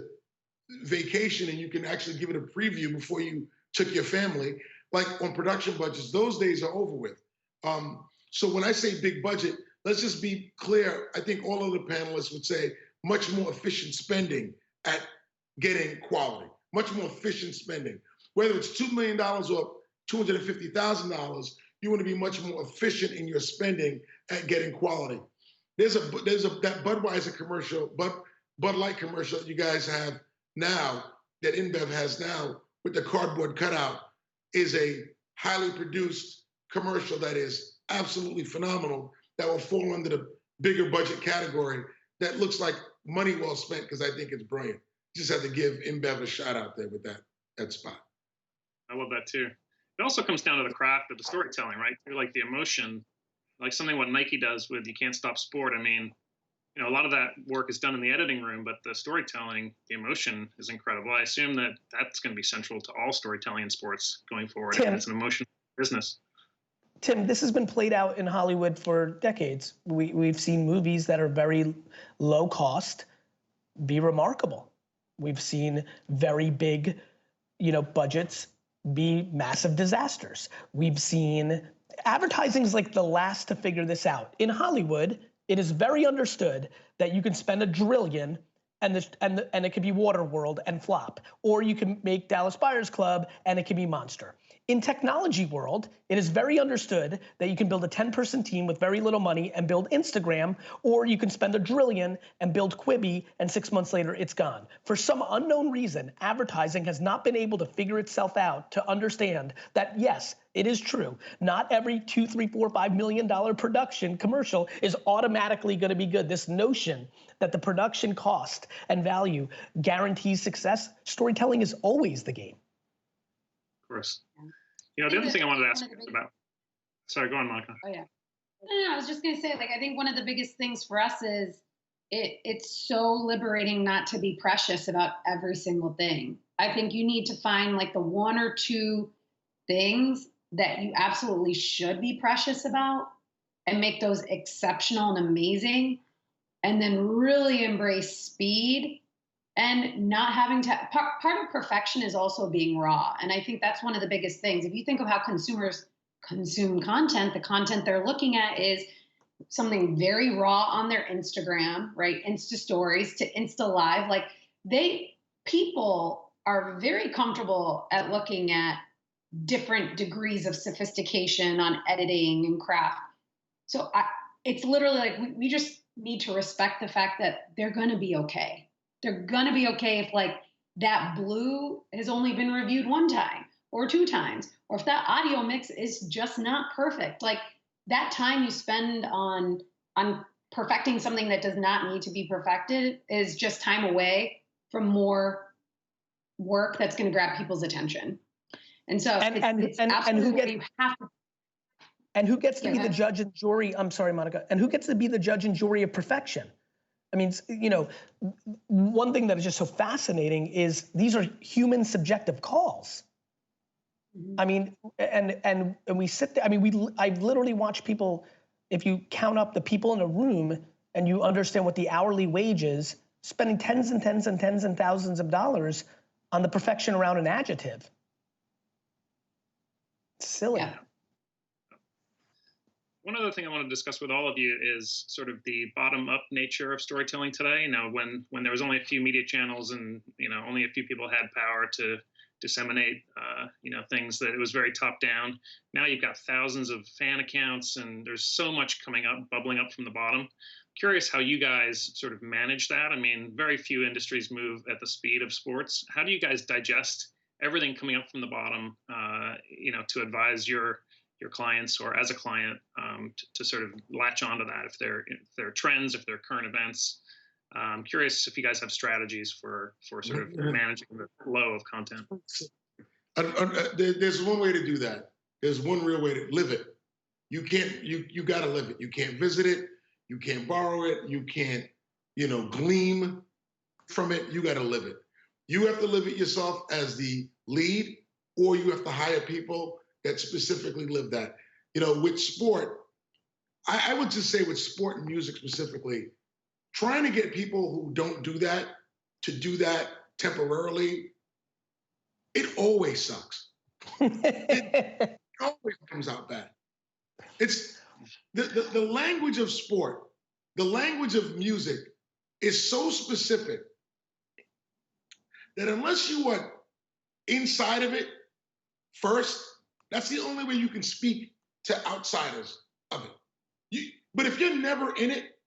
vacation and you can actually give it a preview before you took your family. Like on production budgets, those days are over with. So when I say big budget, let's just be clear. I think all of the panelists would say much more efficient spending at getting quality, much more efficient spending. Whether it's $2 million or $250,000, you want to be much more efficient in your spending at getting quality. There's that Budweiser commercial, Bud Light commercial that you guys have now, that InBev has now with the cardboard cutout, is a highly produced commercial that is absolutely phenomenal, that will fall under the bigger budget category, that looks like money well spent, because I think it's brilliant. Just have to give InBev a shout out there with that spot. I love that too. It also comes down to the craft of the storytelling, right? Through like the emotion, like something what Nike does with You Can't Stop Sport. I mean, you know, a lot of that work is done in the editing room, but the storytelling, the emotion is incredible. I assume that that's going to be central to all storytelling in sports going forward. Tim, it's an emotional business. Tim, this has been played out in Hollywood for decades. We've seen movies that are very low cost be remarkable. We've seen very big, you know, budgets be massive disasters. We've seen advertising is like the last to figure this out. In Hollywood, it is very understood that you can spend $1 trillion and it could be Waterworld and flop, or you can make Dallas Buyers Club and it can be Monster. In technology world, it is very understood that you can build a 10-person team with very little money and build Instagram, or you can spend $1 trillion and build Quibi, and 6 months later it's gone. For some unknown reason, advertising has not been able to figure itself out to understand that yes, it is true. Not every $2, $3, $4, $5 million production commercial is automatically going to be good. This notion that the production cost and value guarantees success, storytelling is always the game. Of course. You know, the other thing I wanted to ask about. Sorry, go on, Monica. Oh yeah. No, I was just gonna say, like, I think one of the biggest things for us is it's so liberating not to be precious about every single thing. I think you need to find like the 1 or 2 things that you absolutely should be precious about and make those exceptional and amazing, and then really embrace speed and not having to, part of perfection is also being raw. And I think that's one of the biggest things. If you think of how consumers consume content, the content they're looking at is something very raw on their Instagram, right? Insta stories to Insta live. Like people are very comfortable at looking at different degrees of sophistication on editing and craft. So it's literally like we just need to respect the fact that they're going to be okay. They're going to be okay if like that blue has only been reviewed one time or two times, or if that audio mix is just not perfect. Like that time you spend on perfecting something that does not need to be perfected is just time away from more work that's going to grab people's attention. And so it's absolutely where you have to. And who gets to be the judge and jury? I'm sorry, Monica. And who gets to be the judge and jury of perfection? I mean, you know, one thing that is just so fascinating is these are human subjective calls. I mean, and we sit there. I mean, I've literally watched people. If you count up the people in a room and you understand what the hourly wage is, spending tens and tens and tens and thousands of dollars on the perfection around an adjective. It's silly. Yeah. One other thing I want to discuss with all of you is sort of the bottom-up nature of storytelling today. You know, when there was only a few media channels and, you know, only a few people had power to disseminate, you know, things, that it was very top-down. Now you've got thousands of fan accounts and there's so much coming up, bubbling up from the bottom. Curious how you guys sort of manage that. I mean, very few industries move at the speed of sports. How do you guys digest everything coming up from the bottom, you know, to advise your clients or as a client to sort of latch onto that, if they're trends, if they're current events? I'm curious if you guys have strategies for sort of managing the flow of content. There's one way to do that. There's one real way to live it. You can't, you got to live it. You can't visit it. You can't borrow it. You can't, you know, glean from it. You got to live it. You have to live it yourself as the lead, or you have to hire people that specifically live that. You know, with sport, I would just say with sport and music specifically, trying to get people who don't do that to do that temporarily, it always sucks. It always comes out bad. It's the language of sport, the language of music is so specific that unless you are inside of it first, that's the only way you can speak to outsiders of it. But if you're never in it,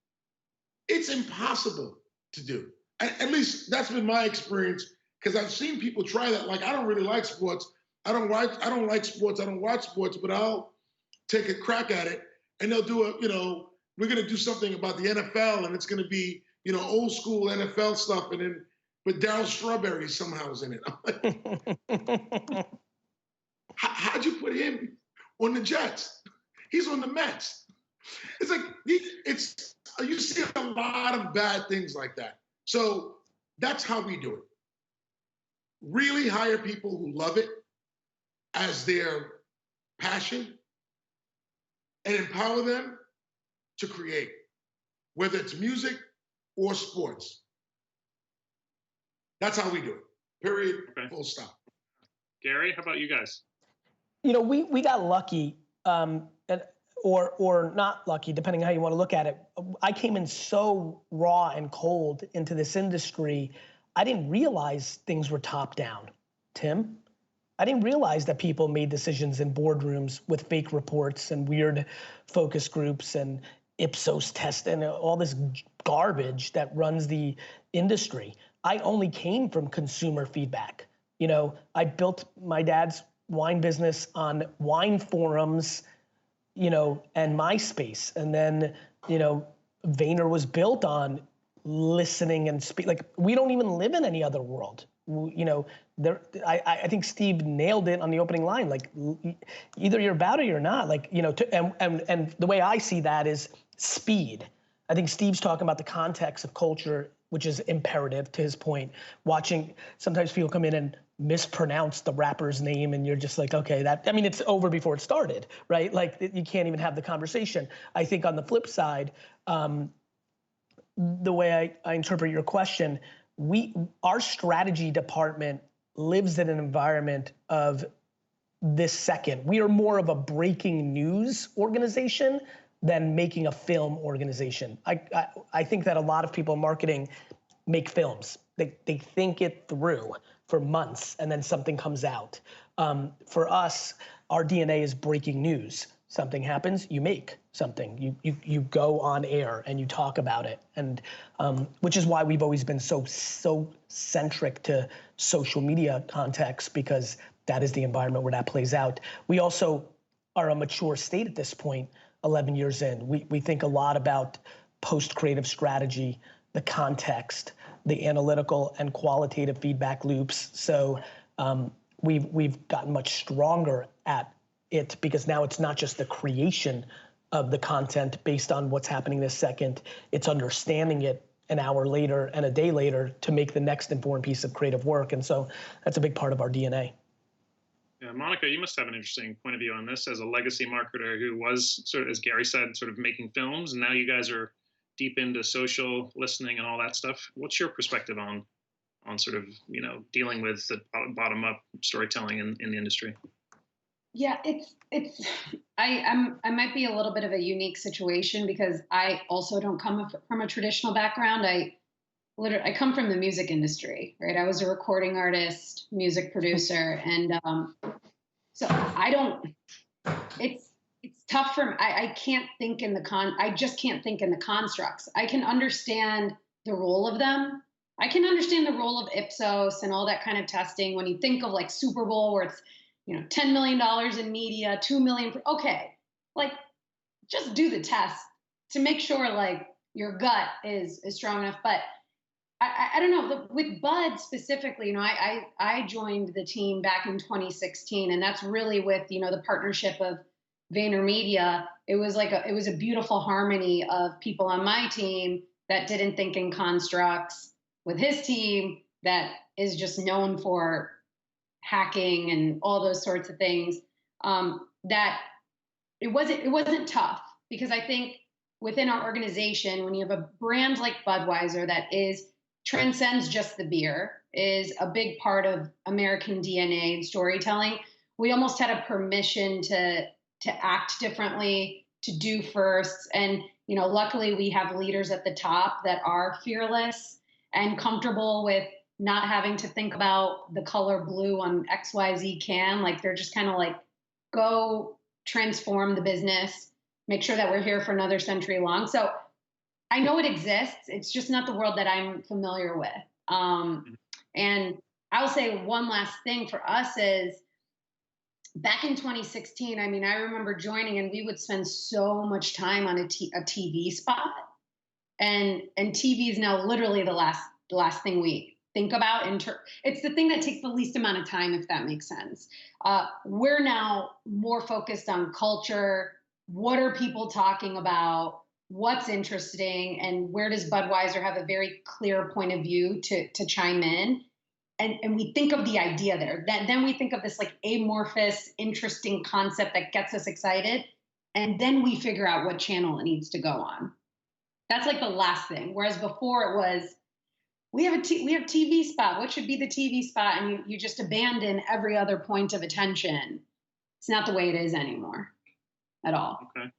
it's impossible to do. At least that's been my experience, because I've seen people try that. Like, I don't really like sports. I don't like sports. I don't watch sports, but I'll take a crack at it. And they'll do you know, we're going to do something about the NFL, and it's going to be, you know, old school NFL stuff. And then, but Darryl Strawberry somehow is in it. I'm like, how'd you put him on the Jets? He's on the Mets. It's like, you see a lot of bad things like that. So that's how we do it. Really hire people who love it as their passion and empower them to create, whether it's music or sports. That's how we do it. Period. Okay. Full stop. Gary, how about you guys? You know, we got lucky, or not lucky, depending on how you want to look at it. I came in so raw and cold into this industry, I didn't realize things were top down. Tim? I didn't realize that people made decisions in boardrooms with fake reports and weird focus groups and Ipsos test and all this garbage that runs the industry. I only came from consumer feedback. You know, I built my dad's wine business on wine forums, you know, and MySpace. And then, you know, Vayner was built on listening and speak. Like, we don't even live in any other world. You know, I think Steve nailed it on the opening line. Like, either you're about it or you're not. Like, you know, and the way I see that is speed. I think Steve's talking about the context of culture, which is imperative to his point. Watching, sometimes people come in and mispronounce the rapper's name and you're just like, okay, I mean, it's over before it started, right? Like, you can't even have the conversation. I think on the flip side, the way I interpret your question, our strategy department lives in an environment of this second. We are more of a breaking news organization than making a film organization. I think that a lot of people in marketing make films They think it through for months, and then something comes out. For us, our DNA is breaking news. Something happens, you make something. You go on air and you talk about it, and which is why we've always been so centric to social media context, because that is the environment where that plays out. We also are a mature state at this point, 11 years in. We think a lot about post-creative strategy, the context, the analytical and qualitative feedback loops. So we've gotten much stronger at it, because now it's not just the creation of the content based on what's happening this second, it's understanding it an hour later and a day later to make the next informed piece of creative work. And so that's a big part of our DNA. Yeah, Monica, you must have an interesting point of view on this as a legacy marketer who was, sort of, as Gary said, sort of making films, and now you guys are deep into social listening and all that stuff. What's your perspective on sort of, dealing with the bottom up storytelling in the industry? Yeah, I might be a little bit of a unique situation because I also don't come from a traditional background. I come from the music industry, right? I was a recording artist, music producer, and so it's tough for me. I can't think I just can't think in the constructs. I can understand the role of them. I can understand the role of Ipsos and all that kind of testing. When you think of like Super Bowl, where it's, $10 million in media, 2 million. Okay, like just do the test to make sure like your gut is strong enough. But I don't know, with Bud specifically, I joined the team back in 2016, and that's really with, the partnership of VaynerMedia. It was a beautiful harmony of people on my team that didn't think in constructs with his team that is just known for hacking and all those sorts of things. That it wasn't tough, because I think within our organization, when you have a brand like Budweiser that transcends just the beer, is a big part of American DNA and storytelling, we almost had a permission to act differently, to do firsts. And, luckily we have leaders at the top that are fearless and comfortable with not having to think about the color blue on XYZ can. Like, they're just kind of like, go transform the business, make sure that we're here for another century long. So I know it exists. It's just not the world that I'm familiar with. And I'll say one last thing for us is, back in 2016, I remember joining, and we would spend so much time on a TV spot, and TV is now literally the last thing we think about. It's the thing that takes the least amount of time, if that makes sense. We're now more focused on culture. What are people talking about? What's interesting? And where does Budweiser have a very clear point of view to chime in? And we think of the idea there. Then we think of this like amorphous, interesting concept that gets us excited. And then we figure out what channel it needs to go on. That's like the last thing. Whereas before it was, we have TV spot. What should be the TV spot? And you just abandon every other point of attention. It's not the way it is anymore at all. Okay.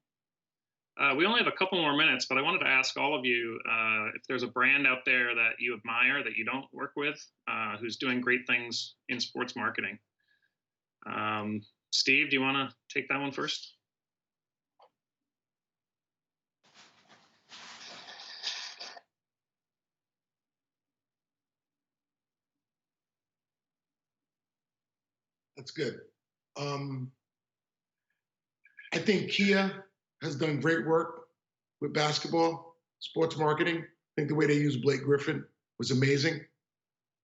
We only have a couple more minutes, but I wanted to ask all of you if there's a brand out there that you admire that you don't work with, who's doing great things in sports marketing. Steve, do you want to take that one first? That's good. I think Kia has done great work with basketball, sports marketing. I think the way they used Blake Griffin was amazing.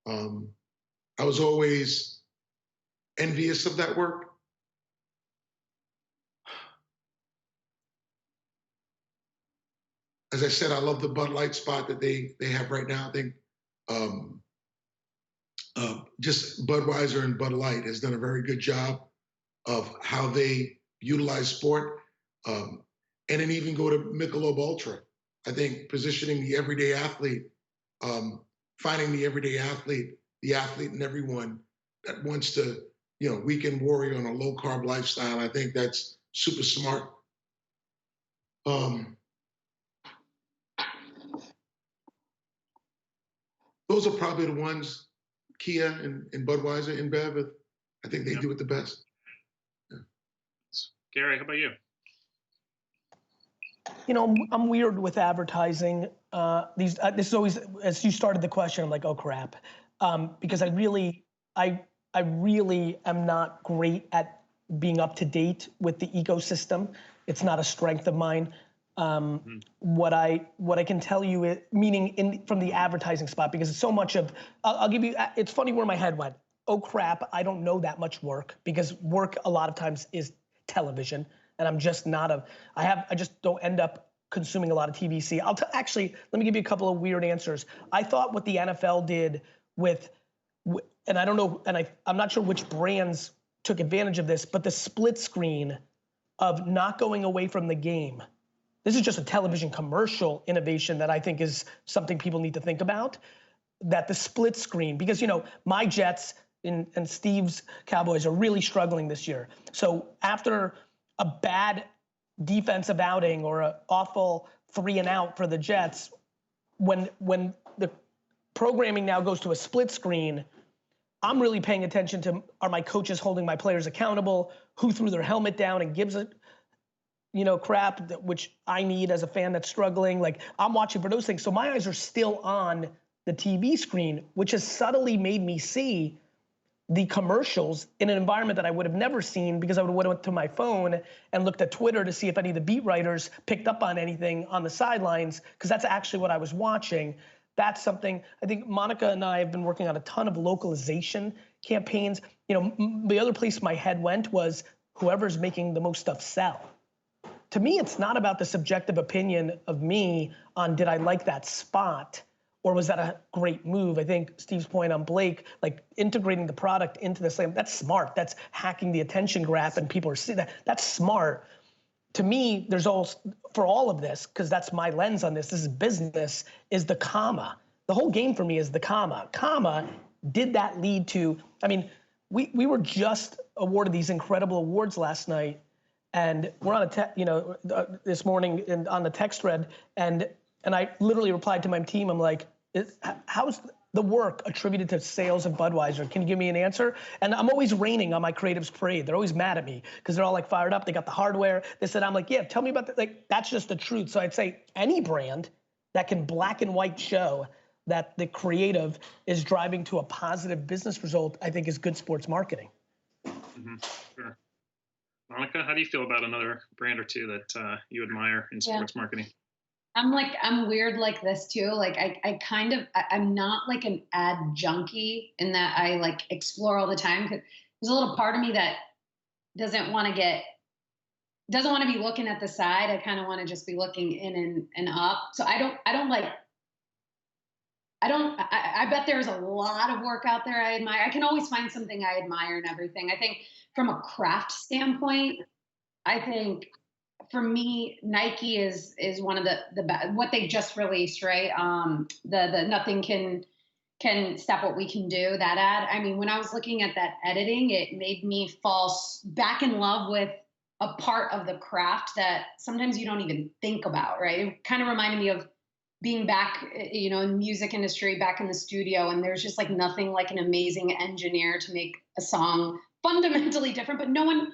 I was always envious of that work. As I said, I love the Bud Light spot that they have right now. I think just Budweiser and Bud Light has done a very good job of how they utilize sport. And then even go to Michelob Ultra. I think positioning the everyday athlete, finding the everyday athlete, the athlete in everyone that wants to, weekend warrior on a low carb lifestyle. I think that's super smart. Those those are probably the ones, Kia and Budweiser and Bev. I think they do it the best. Yeah. Gary, how about you? You know, I'm weird with advertising. This is always, as you started the question, I'm like, oh crap, because I really am not great at being up to date with the ecosystem. It's not a strength of mine. What I can tell you is, meaning from the advertising spot, because it's so much of, I'll give you, it's funny where my head went. Oh crap, I don't know that much work, because work a lot of times is television, and I'm just not I just don't end up consuming a lot of TVC. Actually, let me give you a couple of weird answers. I thought what the NFL did with, and I don't know, and I'm not sure which brands took advantage of this, but the split screen of not going away from the game. This is just a television commercial innovation that I think is something people need to think about. That the split screen, because you know, my Jets and Steve's Cowboys are really struggling this year. So after a bad defensive outing or an awful 3-and-out for the Jets, when the programming now goes to a split screen, I'm really paying attention to, are my coaches holding my players accountable? Who threw their helmet down and gives it, you know, crap, which I need as a fan that's struggling. Like, I'm watching for those things. So my eyes are still on the TV screen, which has subtly made me see the commercials in an environment that I would have never seen, because I would have went to my phone and looked at Twitter to see if any of the beat writers picked up on anything on the sidelines, because that's actually what I was watching. That's something, I think Monica and I have been working on a ton of localization campaigns. You know, the other place my head went was whoever's making the most stuff sell. To me, it's not about the subjective opinion of me on, did I like that spot, or was that a great move? I think Steve's point on Blake, like integrating the product into the slam, that's smart. That's hacking the attention graph, and people are seeing that. That's smart. To me, there's also, for all of this, because that's my lens on this is business, is the comma. The whole game for me is the comma. Comma, did that lead to, I mean, we were just awarded these incredible awards last night, and we're on this morning and on the text thread, and I literally replied to my team, I'm like, how's the work attributed to sales of Budweiser? Can you give me an answer? And I'm always raining on my creatives parade. They're always mad at me because they're all like fired up. They got the hardware. They said, I'm like, yeah, tell me about that. Like, that's just the truth. So I'd say any brand that can black and white show that the creative is driving to a positive business result, I think is good sports marketing. Mm-hmm. Sure. Monica, how do you feel about another brand or two that you admire in sports marketing? I'm weird like this too. Like I'm not like an ad junkie in that I like explore all the time. Cause there's a little part of me that doesn't want to be looking at the side. I kind of want to just be looking in and up. So I bet there's a lot of work out there I admire. I can always find something I admire and everything. I think from a craft standpoint, I think for me, Nike is one of the what they just released, right? The nothing can stop what we can do, that ad. I mean, when I was looking at that editing, it made me fall back in love with a part of the craft that sometimes you don't even think about, right? It kind of reminded me of being back, you know, in the music industry, back in the studio, and there's just like nothing like an amazing engineer to make a song fundamentally different, but no one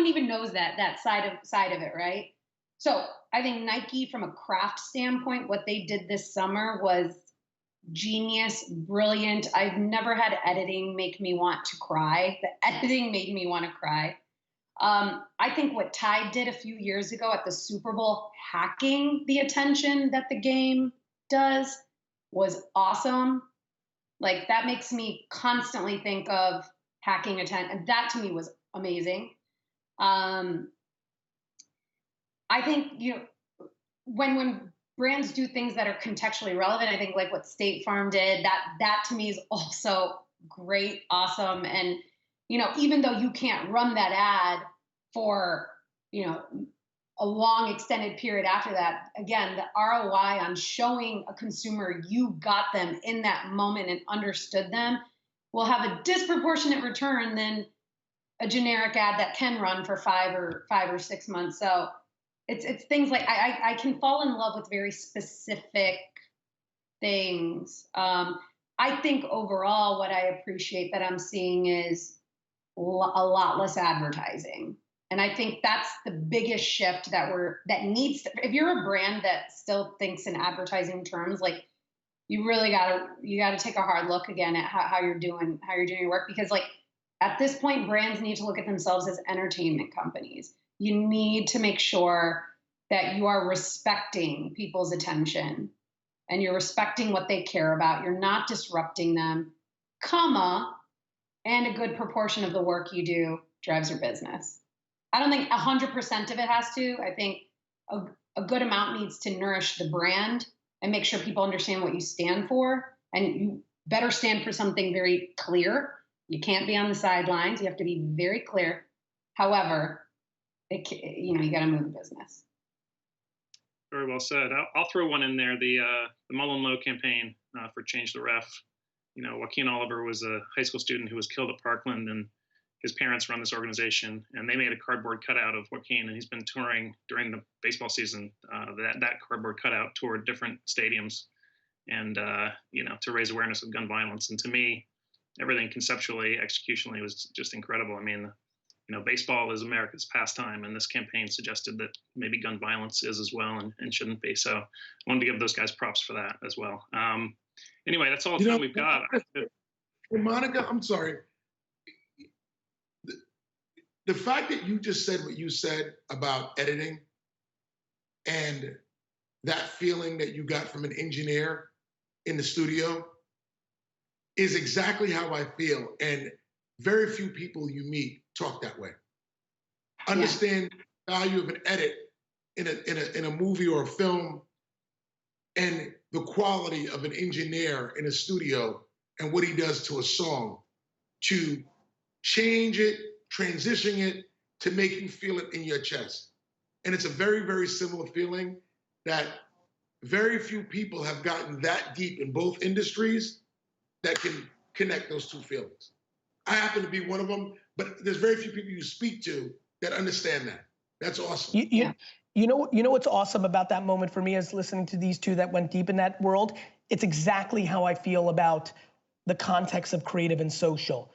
even knows that side of it, right? So I think Nike, from a craft standpoint, what they did this summer was genius, brilliant. I've never had editing make me want to cry. The editing made me want to cry. I think what Tide did a few years ago at the Super Bowl, hacking the attention that the game does, was awesome. Like, that makes me constantly think of hacking attention. That to me was amazing. I think, you know, when brands do things that are contextually relevant, I think like what State Farm did, that to me is also great, awesome. And, you know, even though you can't run that ad for, you know, a long extended period after that, again, the ROI on showing a consumer you got them in that moment and understood them will have a disproportionate return than a generic ad that can run for 5 or 6 months. So it's things like I can fall in love with very specific things. I I think overall, what I appreciate that I'm seeing is a lot less advertising. And I think that's the biggest shift that needs to, if you're a brand that still thinks in advertising terms, like you really gotta take a hard look again at how you're doing your work, because like at this point, brands need to look at themselves as entertainment companies. You need to make sure that you are respecting people's attention and you're respecting what they care about. You're not disrupting them, and a good proportion of the work you do drives your business. I don't think 100% of it has to. I think a good amount needs to nourish the brand and make sure people understand what you stand for. And you better stand for something very clear. You can't be on the sidelines. You have to be very clear. However, you got to move the business. Very well said. I'll throw one in there. The Mullen Lowe campaign for Change the Ref. Joaquin Oliver was a high school student who was killed at Parkland, and his parents run this organization, and they made a cardboard cutout of Joaquin, and he's been touring during the baseball season. That cardboard cutout toured different stadiums, and to raise awareness of gun violence. And to me, everything conceptually, executionally was just incredible. I mean, baseball is America's pastime, and this campaign suggested that maybe gun violence is as well, and shouldn't be. So I wanted to give those guys props for that as well. Anyway, that's all the time we've got. Monica, I'm sorry. The fact that you just said what you said about editing and that feeling that you got from an engineer in the studio is exactly how I feel. And very few people you meet talk that way. Understand the value of an edit in a movie or a film, and the quality of an engineer in a studio and what he does to a song to change it, transition it, to make you feel it in your chest. And it's a very, very similar feeling that very few people have gotten that deep in both industries that can connect those two feelings. I happen to be one of them, but there's very few people you speak to that understand that. That's awesome. You know what's awesome about that moment for me is listening to these two that went deep in that world. It's exactly how I feel about the context of creative and social.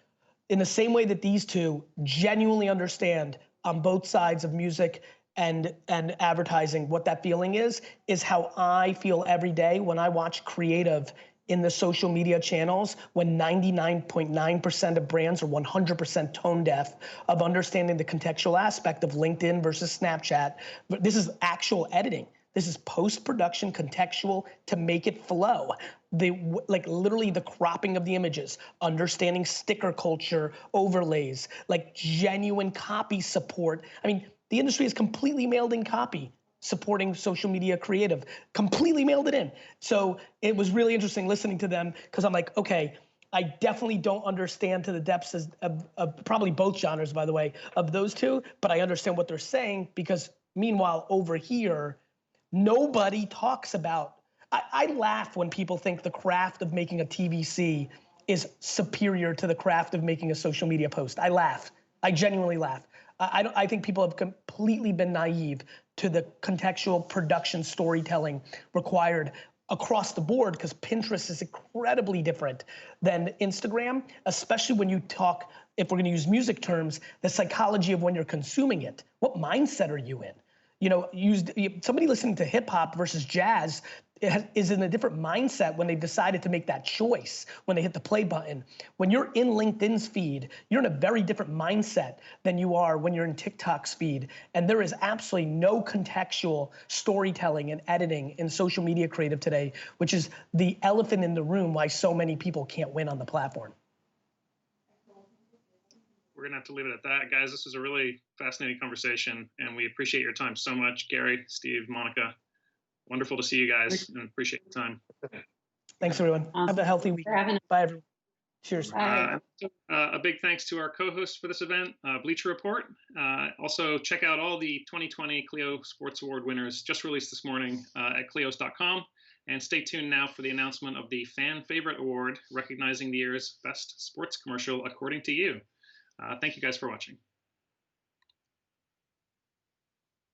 In the same way that these two genuinely understand on both sides of music and advertising what that feeling is how I feel every day when I watch creative in the social media channels, when 99.9% of brands are 100% tone deaf of understanding the contextual aspect of LinkedIn versus Snapchat. But this is actual editing. This is post-production contextual to make it flow. Like literally the cropping of the images, understanding sticker culture, overlays, like genuine copy support. I mean, the industry is completely mailed in copy, supporting social media creative, completely mailed it in. So it was really interesting listening to them, because I'm like, okay, I definitely don't understand to the depths of probably both genres, by the way, of those two, but I understand what they're saying, because meanwhile over here, nobody talks about, I laugh when people think the craft of making a TVC is superior to the craft of making a social media post. I laugh. I genuinely laugh. I think people have completely been naive to the contextual production storytelling required across the board, because Pinterest is incredibly different than Instagram, especially when you talk, if we're gonna use music terms, the psychology of when you're consuming it. What mindset are you in? Somebody listening to hip hop versus jazz is in a different mindset when they decided to make that choice, when they hit the play button. When you're in LinkedIn's feed, you're in a very different mindset than you are when you're in TikTok's feed. And there is absolutely no contextual storytelling and editing in social media creative today, which is the elephant in the room why so many people can't win on the platform. We're going to have to leave it at that. Guys, this was a really fascinating conversation, and we appreciate your time so much. Gary, Steve, Monica, wonderful to see you guys, and appreciate the time. Thanks, everyone. Awesome. Have a healthy week. Bye, everyone. Cheers. Bye. A big thanks to our co-hosts for this event, Bleacher Report. Also, check out all the 2020 Clio Sports Award winners just released this morning at clios.com. And stay tuned now for the announcement of the Fan Favorite Award, recognizing the year's best sports commercial according to you. Thank you guys for watching.